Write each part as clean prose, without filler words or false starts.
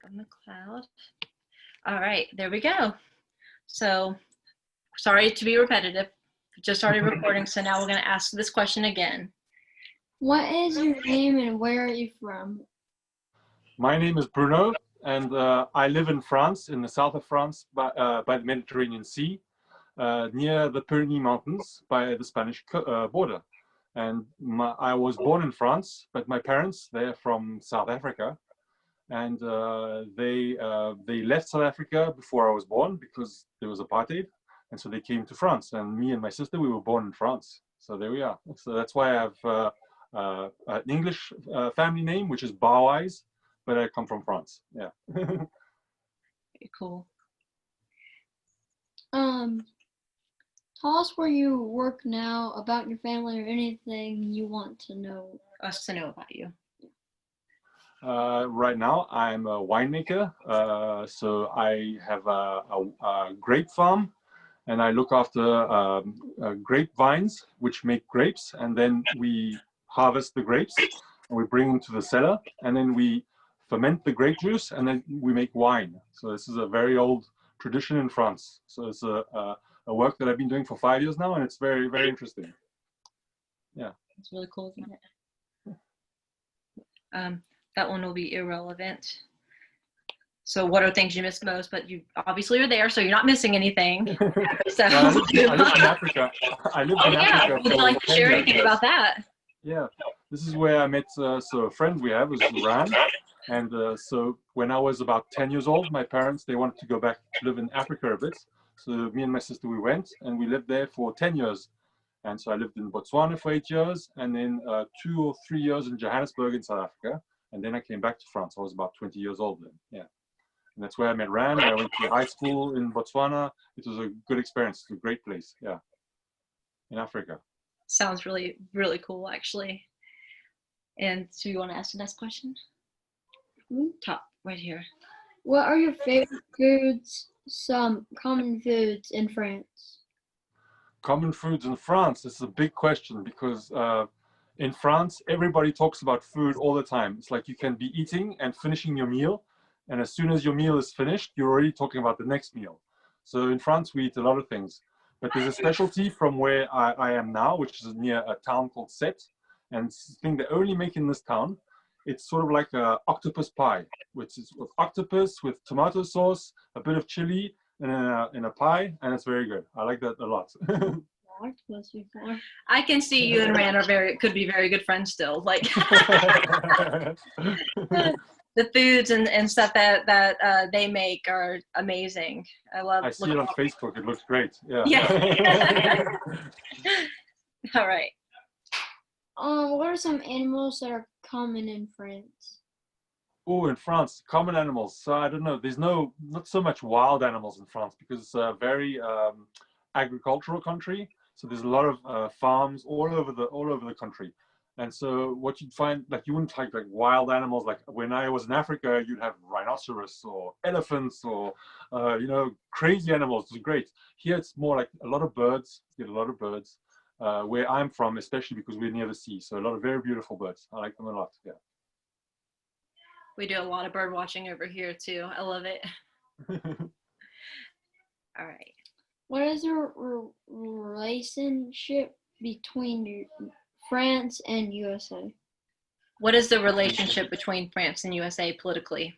on the cloud. All right, there we go. So sorry to be repetitive. Just started recording, so now we're going to ask this question again. What is your name and where are you from? My name is Bruno, and I live in France, in the south of France, by the Mediterranean Sea, near the Pyrenees Mountains, by the Spanish border. And I was born in France, but my parents, they're from South Africa, and they left South Africa before I was born because there was apartheid, and so they came to France. And me and my sister, we were born in France. So there we are. So that's why I have an English family name, which is Barwise, but I come from France. Yeah. Very cool. Tell us where you work now, about your family, or anything you want to know. Us to know about you. Right now, I'm a winemaker. So I have a grape farm, and I look after grapevines, which make grapes, and then we harvest the grapes, and we bring them to the cellar, and then we ferment the grape juice, and then we make wine. So this is a very old tradition in France. So it's a work that I've been doing for 5 years now, and it's very, very interesting. Yeah. It's really cool, isn't it? That one will be irrelevant. So what are things you miss most? But you obviously are there, so you're not missing anything. So I lived in Africa. I lived in Africa. Would you like to share anything about that? Yeah, this is where I met, so a friend we have is Ran. And so when I was about 10 years old, my parents, they wanted to go back to live in Africa a bit. So me and my sister, we went and we lived there for 10 years. And so I lived in Botswana for 8 years, and then 2 or 3 years in Johannesburg in South Africa. And then I came back to France. I was about 20 years old then, yeah. And that's where I met Ran. I went to high school in Botswana. It was a good experience. It's a great place, yeah, in Africa. Sounds really, really cool, actually. And so you want to ask the next question? Top, right here. What are your favorite foods, some common foods in France? Common foods in France, this is a big question because in France, everybody talks about food all the time. It's like you can be eating and finishing your meal, and as soon as your meal is finished, you're already talking about the next meal. So in France, we eat a lot of things. But there's a specialty from where I am now, which is near a town called Sète. And it's the thing they only make in this town. It's sort of like an octopus pie, which is with octopus, with tomato sauce, a bit of chili, and in a pie, and it's very good. I like that a lot. Octopus before. I can see you and Ran could be very good friends still. Like the foods and stuff that they make are amazing. I see it on Facebook. It looks great. Yeah. Yeah. All right. What are some animals that are common in France? Oh, in France, common animals. So I don't know. There's not so much wild animals in France because it's a very agricultural country. So there's a lot of farms all over the country. And so what you'd find, like you wouldn't like wild animals. Like when I was in Africa, you'd have rhinoceros or elephants or crazy animals. It's great. Here it's more like a lot of birds. You get a lot of birds. Where I'm from, especially because we're near the sea, so a lot of very beautiful birds. I like them a lot. Yeah. We do a lot of bird watching over here too. I love it. All right. What is the relationship between France and USA? What is the relationship between France and USA politically?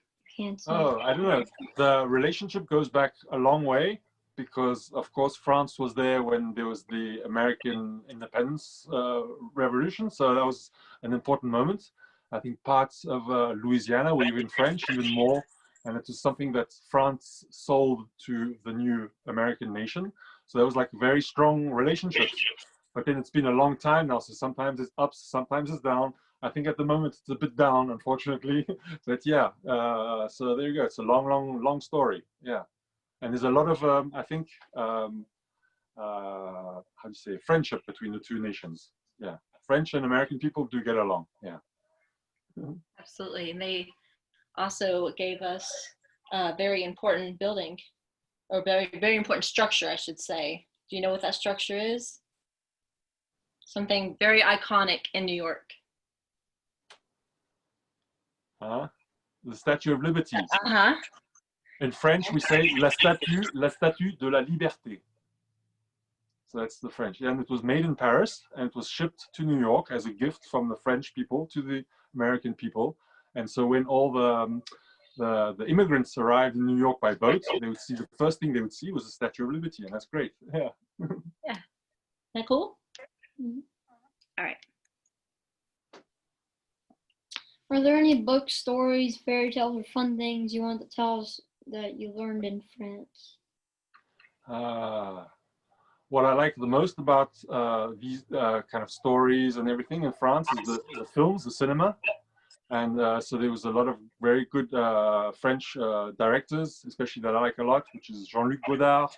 Oh, I don't know. The relationship goes back a long way because, of course, France was there when there was the American independence revolution. So that was an important moment. I think parts of Louisiana were even French, even more. And it was something that France sold to the new American nation. So that was like very strong relationships. But then it's been a long time now. So sometimes it's up, sometimes it's down. I think at the moment it's a bit down, unfortunately. But yeah, so there you go. It's a long story. Yeah. And there's a lot of, I think, how do you say, friendship between the two nations. Yeah. French and American people do get along. Yeah. Absolutely. And they also gave us a very important building, or very, very important structure, I should say. Do you know what that structure is? Something very iconic in New York. the Statue of Liberty. Uh-huh. In French, we say la statue de la liberté. So that's the French. And it was made in Paris, and it was shipped to New York as a gift from the French people to the American people. And so when all the immigrants arrived in New York by boat, they would see, the first thing they would see was the Statue of Liberty, and that's great. Yeah. Yeah. Isn't that cool? Mhm. All right. Are there any books, stories, fairy tales, or fun things you want to tell us that you learned in France? What I like the most about these kind of stories and everything in France is the films, the cinema. And so there was a lot of very good French directors, especially that I like a lot, which is Jean-Luc Godard,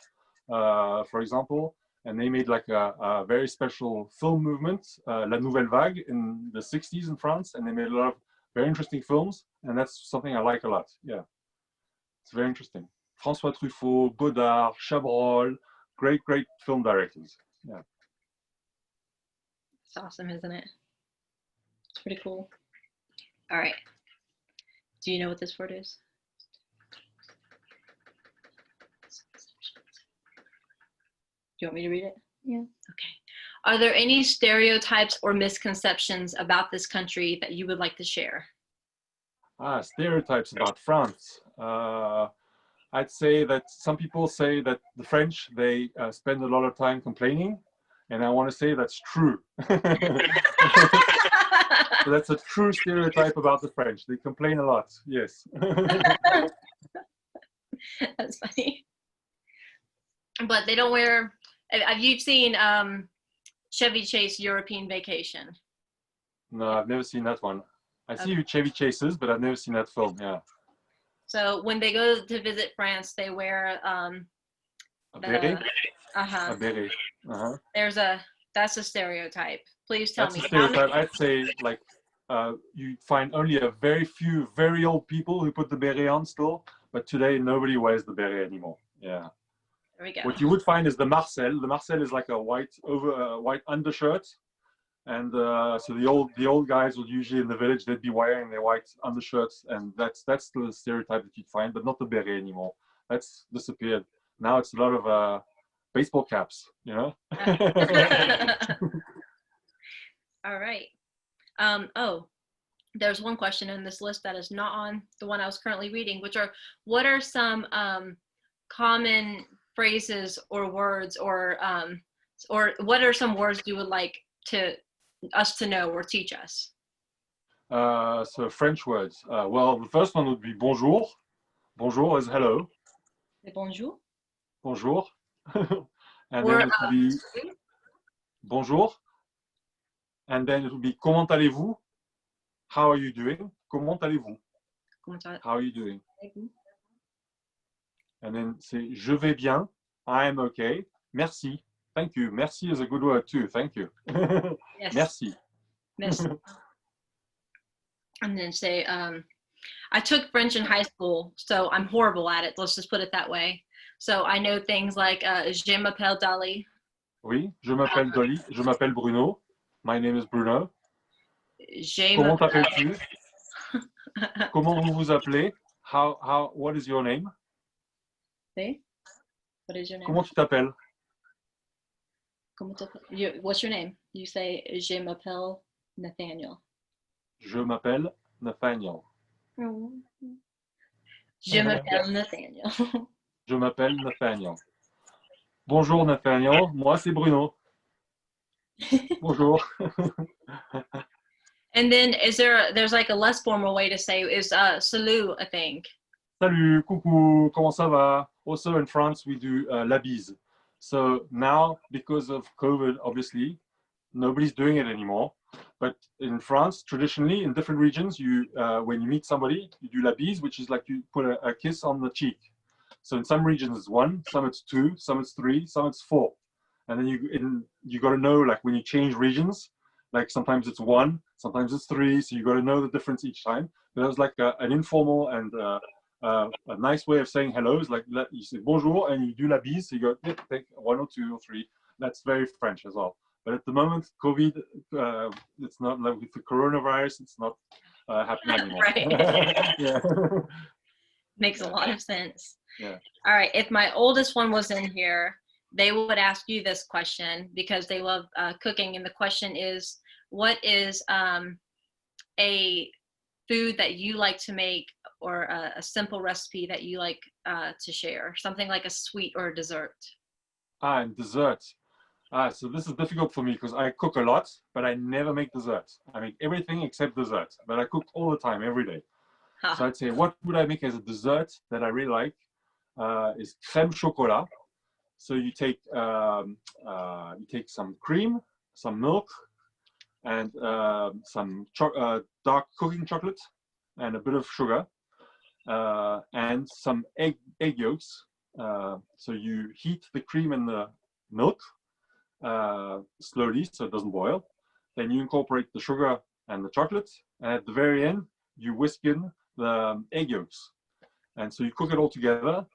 for example. And they made like a very special film movement, La Nouvelle Vague, in the 60s in France. And they made a lot of very interesting films. And that's something I like a lot. Yeah, it's very interesting. François Truffaut, Godard, Chabrol, great film directors. Yeah. It's awesome, isn't it? It's pretty cool. All right. Do you know what this word is? Do you want me to read it? Yeah. Okay. Are there any stereotypes or misconceptions about this country that you would like to share? Stereotypes about France. I'd say that some people say that the French, they spend a lot of time complaining, and I want to say that's true. So that's a true stereotype about the French. They complain a lot, yes. That's funny. But they don't wear, have you seen Chevy Chase European Vacation? No, I've never seen that one. I see Chevy Chases, but I've never seen that film, yeah. So when they go to visit France, they wear A beret? Uh-huh. A beret. Uh-huh. That's a stereotype. Please tell That's me. a stereotype. I'd say, like, you find only a very few very old people who put the beret on still, but today nobody wears the beret anymore. Yeah. There we go. What you would find is the Marcel. The Marcel is like a white undershirt, and so the old guys would usually in the village, they'd be wearing their white undershirts, and that's the stereotype that you'd find, but not the beret anymore. That's disappeared. Now it's a lot of baseball caps, you know. All right. There's one question in this list that is not on the one I was currently reading, which are, what are some common phrases or words, or what are some words you would like us to know or teach us? So French words. Well, the first one would be bonjour. Bonjour is hello. Bonjour. Bonjour. And then it would be bonjour. And then it would be comment allez-vous? How are you doing? Comment allez-vous? How are you doing? And then say je vais bien. I am okay. Merci. Thank you. Merci is a good word too. Thank you. Yes. Merci. Merci. And then say, I took French in high school, so I'm horrible at it. Let's just put it that way. So I know things like je m'appelle Dali. Oui, je m'appelle Dolly. Je m'appelle Bruno. My name is Bruno. Comment t'appelles-tu? Comment vous vous appelez? What is your name? Hey? What is your name? Comment tu t'appelles? What's your name? You say je m'appelle Nathaniel. Je m'appelle Nathaniel. Je m'appelle Nathaniel. Je m'appelle Nathaniel. Bonjour Nathaniel, moi c'est Bruno. Bonjour. And then there's like a less formal way to say, is salut a thing? Salut, coucou, comment ça va? Also in France we do la bise. So now, because of COVID, obviously, nobody's doing it anymore. But in France, traditionally, in different regions, you when you meet somebody, you do la bise, which is like you put a kiss on the cheek. So in some regions it's 1, some it's 2, some it's 3, some it's 4. And then you got to know, like when you change regions, like sometimes it's 1, sometimes it's 3. So you got to know the difference each time. But it was like an informal and a nice way of saying hello. Is like you say bonjour and you do la bise. So you go take 1 or 2 or 3. That's very French as well. But at the moment, COVID, it's not like with the coronavirus, it's not happening anymore. Right. Yeah. Makes a lot of sense. Yeah. All right. If my oldest one was in here, they would ask you this question because they love cooking. And the question is, what is a food that you like to make, or a simple recipe that you like to share? Something like a sweet or a dessert. And dessert. So this is difficult for me because I cook a lot, but I never make dessert. I make everything except dessert, but I cook all the time, every day. Huh. So I'd say, what would I make as a dessert that I really like is crème chocolat. So you take some cream, some milk, and some dark cooking chocolate, and a bit of sugar, and some egg yolks. So you heat the cream and the milk slowly so it doesn't boil. Then you incorporate the sugar and the chocolate, and at the very end you whisk in the egg yolks, and so you cook it all together.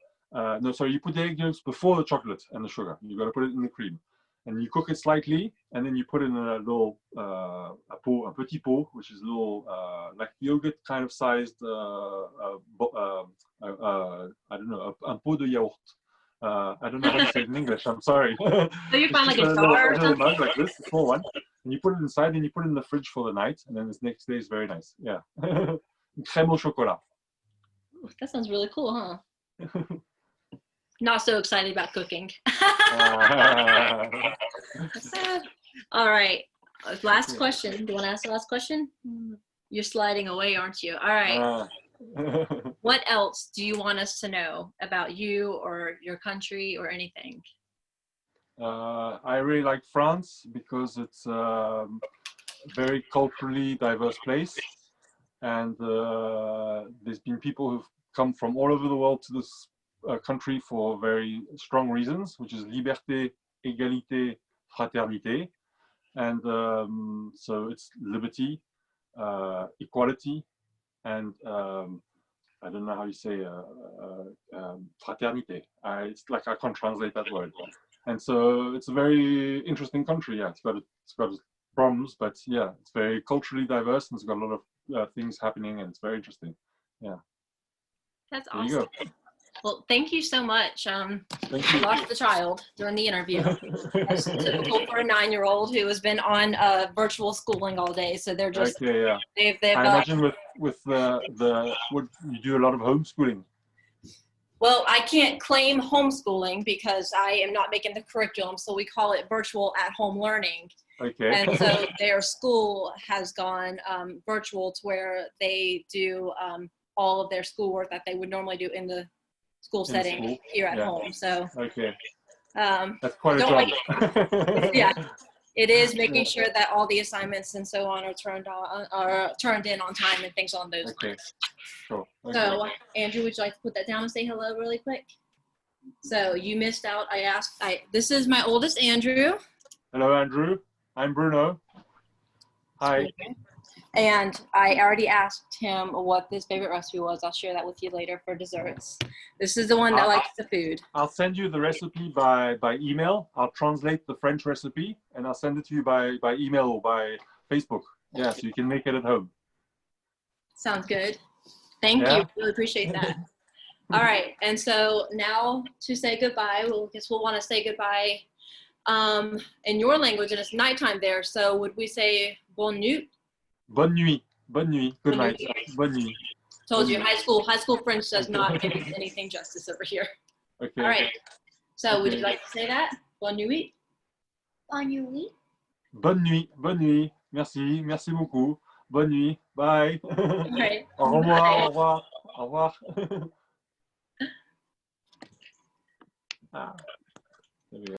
No, sorry, you put the egg yolks before the chocolate and the sugar. You got to put it in the cream, and you cook it slightly, and then you put in a little a petit pot, which is a little like yogurt kind of sized. I don't know, un pot de yaourt. I don't know how to say it in English. I'm sorry. So you find like a little, jar or little something? mug like this, a small one, and you put it inside, and you put it in the fridge for the night, and then the next day is very nice. Yeah, crème au chocolat. That sounds really cool, huh? Not so excited about cooking. All right. Last question. Do you want to ask the last question? You're sliding away, aren't you? All right. What else do you want us to know about you or your country or anything? I really like France because it's a very culturally diverse place, and there's been people who've come from all over the world to this country for very strong reasons, which is liberté, égalité, fraternité. And so it's liberty, equality, and I don't know how you say fraternité. It's like I can't translate that word. And so it's a very interesting country. Yeah, it's got its problems, but yeah, it's very culturally diverse, and it's got a lot of things happening, and it's very interesting. Yeah. That's There awesome. you go. Well, thank you so much. Thank I you. lost the child during the interview. That's typical for a 9-year-old who has been on virtual schooling all day. So they're just, Okay, yeah. they've I imagine with the what you do a lot of homeschooling. well, I can't claim homeschooling because I am not making the curriculum. So we call it virtual at-home learning. Okay. And so their school has gone virtual to where they do all of their schoolwork that they would normally do in the school setting school. here at Yeah. home. So Okay. that's quite a job. Yeah, it is making sure that all the assignments and so on are turned in on time and things on those lines. Sure. Okay. So Andrew, would you like to put that down and say hello really quick? So you missed out. This is my oldest Andrew. Hello, Andrew. I'm Bruno. Hi. And I already asked him what his favorite recipe was. I'll share that with you later for desserts. This is the one that likes the food. I'll send you the recipe by email. I'll translate the French recipe, and I'll send it to you by email or by Facebook. Yeah, so you can make it at home. Sounds good. Thank you. Really appreciate that. All right. And so now to say goodbye, we'll want to say goodbye in your language, and it's nighttime there. So would we say bonne nuit? Bonne nuit. Bonne nuit. Good night. Bonne nuit. Told you, high school French does not give anything justice over here. Okay. All right. So would you like to say that? Bonne nuit. Bonne nuit. Bonne nuit. Bonne nuit. Merci. Merci beaucoup. Bonne nuit. Bye. All right. Au revoir. Bye. Au revoir. Au revoir. Ah.